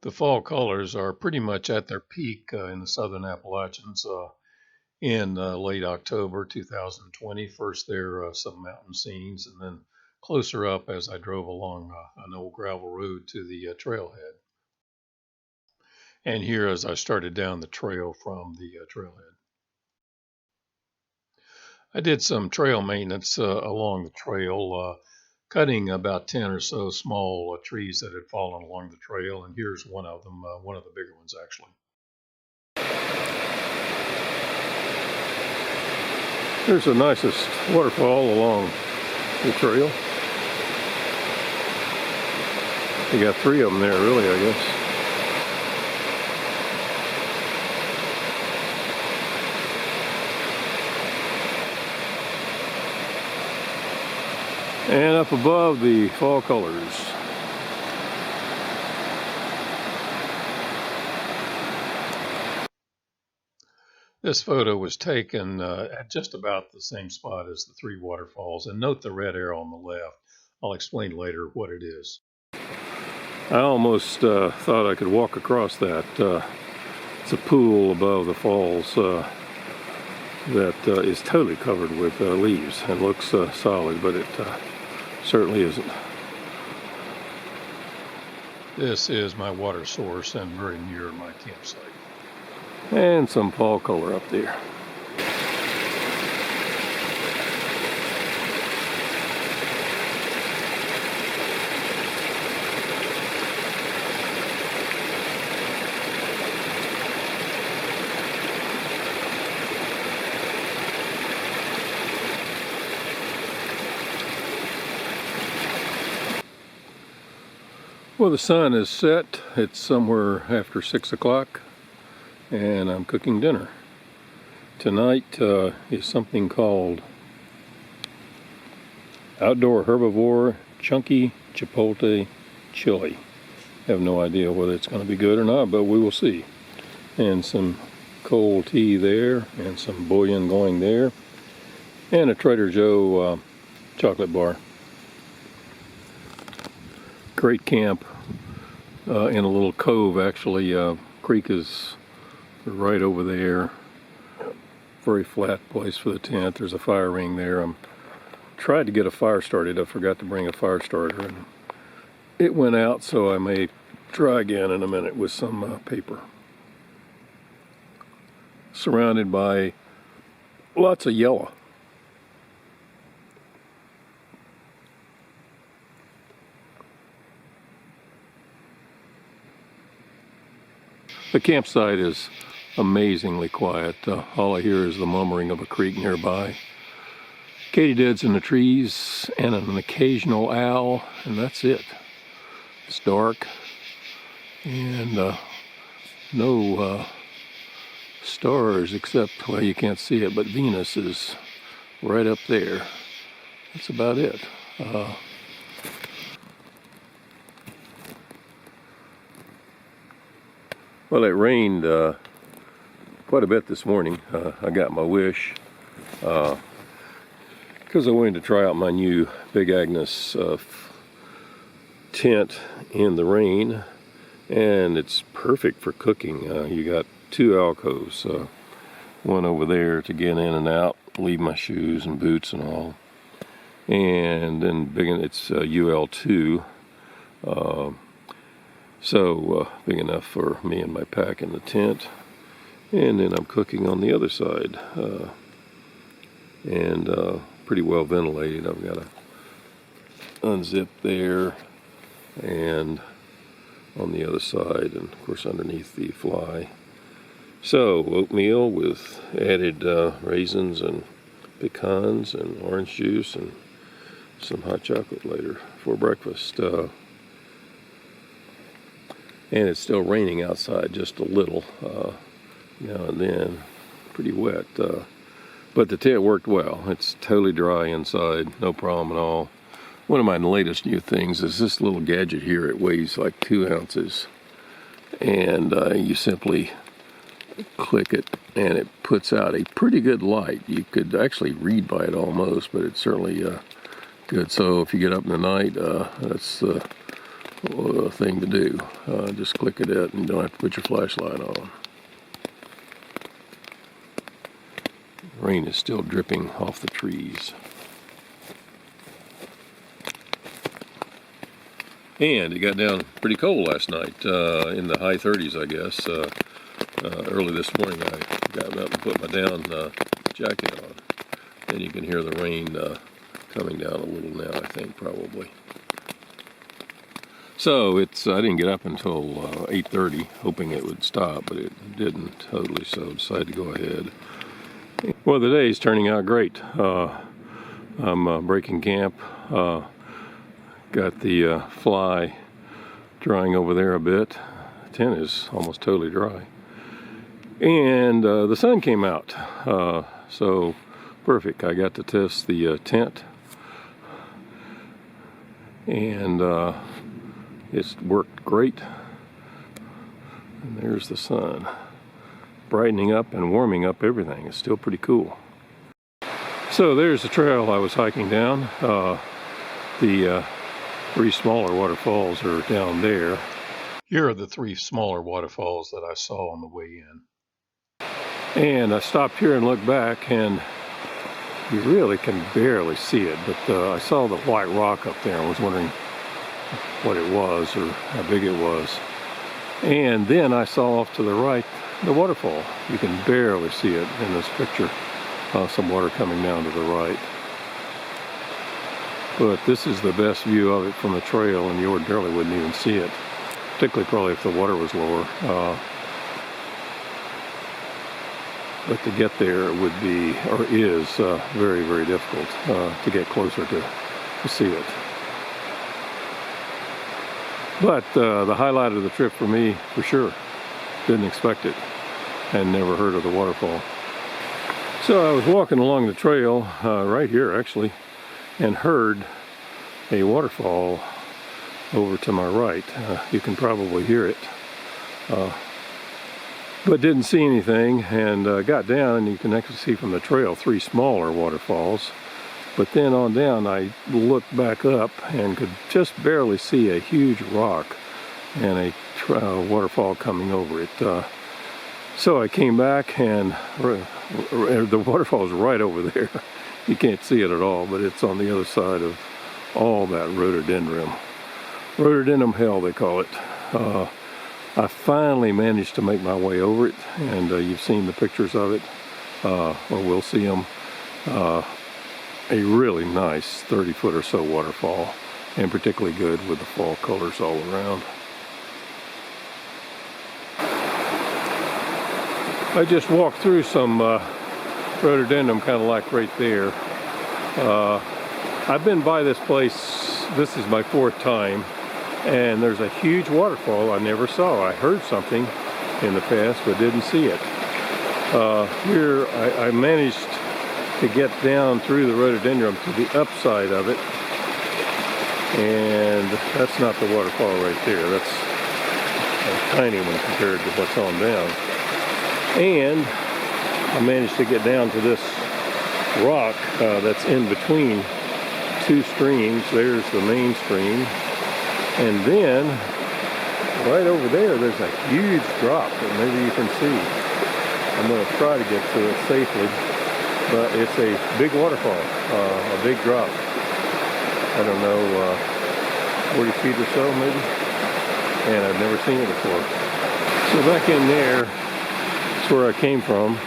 The fall colors are pretty much at their peak in the southern Appalachians in late October 2020. First, there are some mountain scenes, and then closer up as I drove along an old gravel road to the trailhead. And here as I started down the trail from the trailhead. I did some trail maintenance along the trail, cutting about 10 or so small trees that had fallen along the trail, and here's one of them, one of the bigger ones actually. Here's the nicest waterfall along the trail. You got 3 of them there really, I guess. And up above, the fall colors. This photo was taken at just about the same spot as the 3 waterfalls. And note the red arrow on the left. I'll explain later what it is. I almost thought I could walk across that. It's a pool above the falls that is totally covered with leaves and looks solid, but it certainly isn't. This is my water source and very near my campsite. And some fall color up there. Well, the sun is set. It's somewhere after 6 o'clock, and I'm cooking dinner. Tonight is something called Outdoor Herbivore Chunky Chipotle Chili. I have no idea whether it's going to be good or not, but we will see. And some cold tea there, and some bouillon going there, and a Trader Joe chocolate bar. Great camp in a little cove, actually. Creek is right over there. Very flat place for the tent. There's a fire ring there. I tried to get a fire started. I forgot to bring a fire starter, and it went out, so I may try again in a minute with some paper. Surrounded by lots of yellow. The campsite is amazingly quiet. All I hear is the murmuring of a creek nearby. Katydids in the trees and an occasional owl, and that's it. It's dark and no stars except, well, you can't see it, but Venus is right up there. That's about it. Well, it rained quite a bit this morning. I got my wish because I wanted to try out my new Big Agnes tent in the rain, and it's perfect for cooking. You got 2 alcoves, one over there to get in and out, leave my shoes and boots and all, and then it's UL2. So big enough for me and my pack in the tent. And then I'm cooking on the other side. And pretty well ventilated. I've got to unzip there and on the other side, and of course underneath the fly. So oatmeal with added raisins and pecans and orange juice and some hot chocolate later for breakfast. And it's still raining outside just a little, now and then, pretty wet. But the tent worked well. It's totally dry inside, no problem at all. One of my latest new things is this little gadget here. It weighs like 2 ounces. And you simply click it, and it puts out a pretty good light. You could actually read by it almost, but it's certainly good. So if you get up in the night, that's thing to do. Just click it and you don't have to put your flashlight on. Rain is still dripping off the trees. And it got down pretty cold last night, in the high 30s, I guess. Early this morning I got up and put my down jacket on. And you can hear the rain coming down a little now, I think, probably. So I didn't get up until 8:30, hoping it would stop, but it didn't totally, so I decided to go ahead. Well, the day's turning out great. I'm breaking camp. Got the fly drying over there a bit. The tent is almost totally dry. And the sun came out, so perfect. I got to test the tent, and it's worked great. And there's the sun, brightening up and warming up everything. It's still pretty cool. So there's the trail I was hiking down. The 3 smaller waterfalls are down there. Here are the 3 smaller waterfalls that I saw on the way in. And I stopped here and looked back, and you really can barely see it, but I saw the white rock up there and was wondering what it was or how big it was. And then I saw off to the right the waterfall. You can barely see it in this picture. Some water coming down to the right. But this is the best view of it from the trail, and you ordinarily wouldn't even see it, particularly probably if the water was lower. But to get there would be, or is, very, very difficult to get closer to see it. But the highlight of the trip for me, for sure, didn't expect it and never heard of the waterfall. So I was walking along the trail, right here actually, and heard a waterfall over to my right. You can probably hear it. But didn't see anything, and got down, and you can actually see from the trail 3 smaller waterfalls. But then on down I looked back up and could just barely see a huge rock and a waterfall coming over it. So I came back, and the waterfall is right over there. You can't see it at all, but it's on the other side of all that rhododendron. Rhododendron hell, they call it. I finally managed to make my way over it, and you've seen the pictures of it, or we'll see them. A really nice 30-foot or so waterfall, and particularly good with the fall colors all around. I just walked through some rhododendron, kind of like right there. I've been by this place, this is my 4th time, and there's a huge waterfall I never saw. I heard something in the past, but didn't see it. Here I managed to get down through the rhododendron to the upside of it, and that's not the waterfall right there. That's a tiny one compared to what's on down. And I managed to get down to this rock that's in between 2 streams. There's the main stream, and then right over there's a huge drop that maybe you can see. I'm going to try to get to it safely, but it's a big waterfall, a big drop. I don't know, 40 feet or so maybe, and I've never seen it before. So back in there, that's where I came from,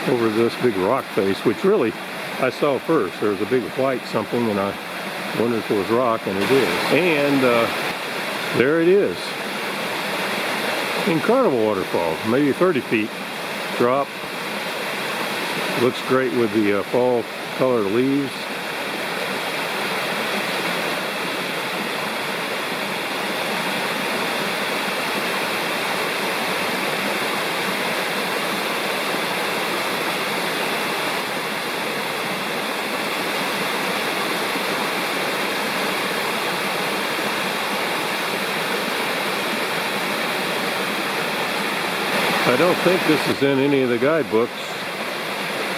over this big rock face, which really I saw first. There was a big white something, and I wondered if it was rock, and it is. And there it is. Incredible waterfall, maybe 30 feet drop. Looks great with the fall colored leaves. I don't think this is in any of the guidebooks.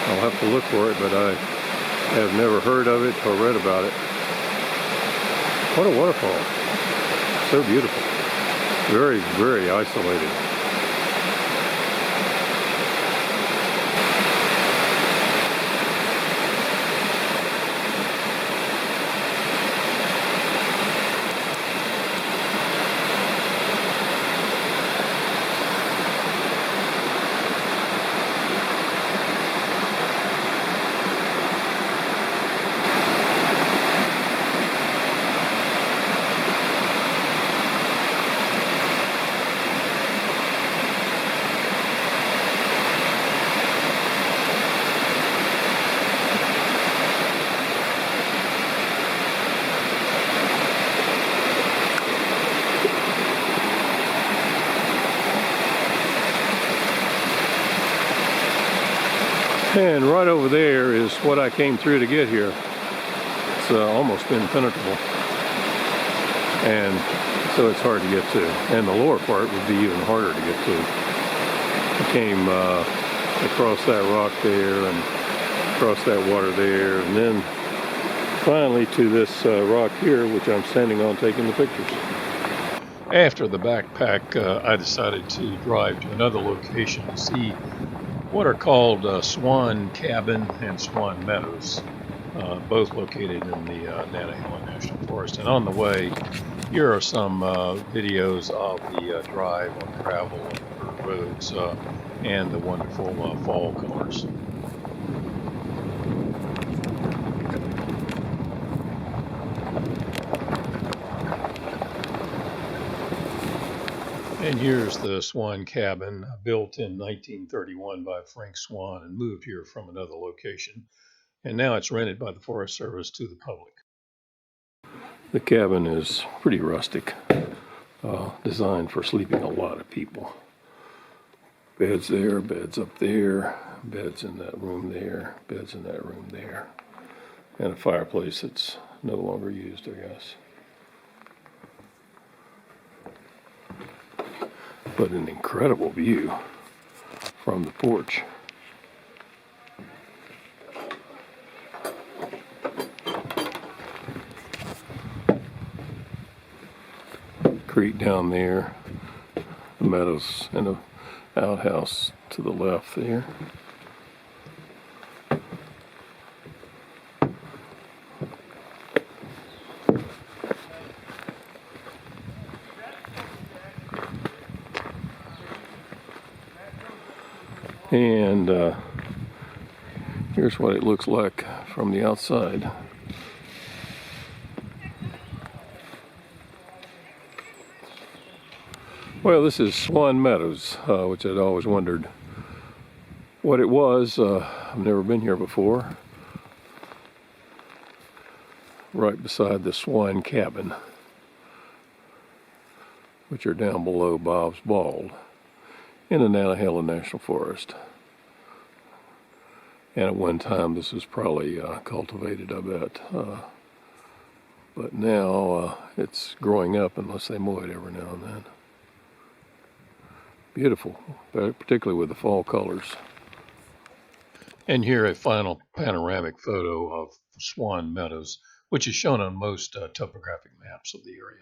I'll have to look for it, but I have never heard of it or read about it. What a waterfall. So beautiful. Very, very isolated. And right over there is what I came through to get here. It's almost impenetrable. And so it's hard to get to. And the lower part would be even harder to get to. I came across that rock there and across that water there, and then finally to this rock here, which I'm standing on taking the pictures. After the backpack, I decided to drive to another location to see what are called Swan Cabin and Swan Meadows, both located in the Nantahala National Forest. And on the way, here are some videos of the drive on gravel and dirt roads and the wonderful fall colors. And here's the Swan Cabin, built in 1931 by Frank Swan and moved here from another location. And now it's rented by the Forest Service to the public. The cabin is pretty rustic, designed for sleeping a lot of people. Beds there, beds up there, beds in that room there, beds in that room there, and a fireplace that's no longer used, I guess. But an incredible view from the porch. Creek down there, the meadows and the outhouse to the left there. And here's what it looks like from the outside. Well, this is Swan Meadows, which I'd always wondered what it was. I've never been here before. Right beside the Swan Cabin, which are down below Bob's Bald in the Nantahala National Forest. And at one time this was probably cultivated, I bet. But now it's growing up unless they mow it every now and then. Beautiful, particularly with the fall colors. And here a final panoramic photo of Swan Meadows, which is shown on most topographic maps of the area.